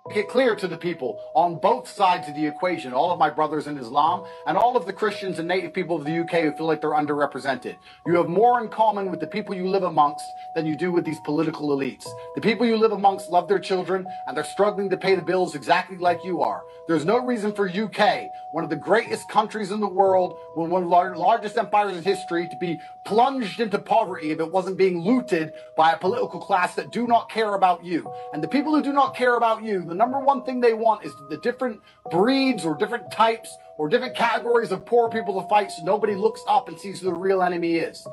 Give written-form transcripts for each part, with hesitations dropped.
Make it clear to the people on both sides of the equation, all of my brothers in Islam and all of the Christians and native people of the UK who feel like they're underrepresented. You have more in common with the people you live amongst than you do with these political elites. The people you live amongst love their children and they're struggling to pay the bills exactly like you are. There's no reason for UK, one of the greatest countries in the world, one of the largest empires in history, to be plunged into poverty if it wasn't being looted by a political class that do not care about you. And the people who do not care about you, the number one thing they want is the different breeds or different types or different categories of poor people to fight so nobody looks up and sees who the real enemy is.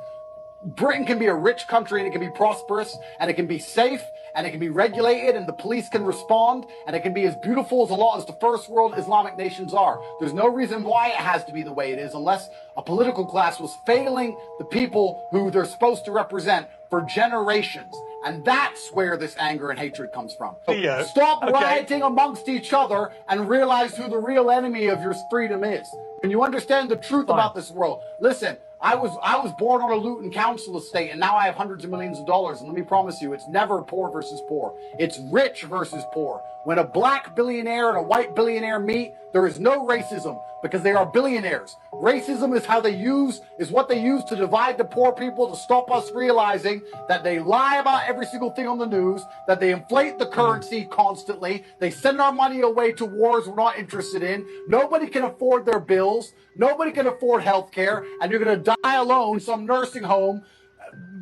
Britain can be a rich country and it can be prosperous and it can be safe and it can be regulated and the police can respond and it can be as beautiful as a lot as the first world Islamic nations are. There's no reason why it has to be the way it is unless a political class was failing the people who they're supposed to represent for generations. And that's where this anger and hatred comes from. Stop rioting amongst each other and realize who the real enemy of your freedom is. When you understand the truth about this world, listen, I was born on a Luton council estate and now I have hundreds of millions of dollars. And let me promise you, it's never poor versus poor. It's rich versus poor. When a black billionaire and a white billionaire meet, there is no racism because they are billionaires. Racism is what they use to divide the poor people, to stop us realizing that they lie about every single thing on the news, that they inflate the currency constantly, they send our money away to wars we're not interested in, nobody can afford their bills, nobody can afford health care, and you're going to die alone in some nursing home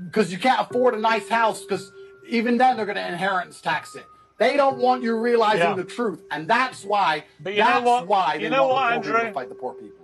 because you can't afford a nice house because even then they're going to inheritance tax it. They don't want you realizing the truth, and that's why. But you know what, they want the poor people to fight the poor people.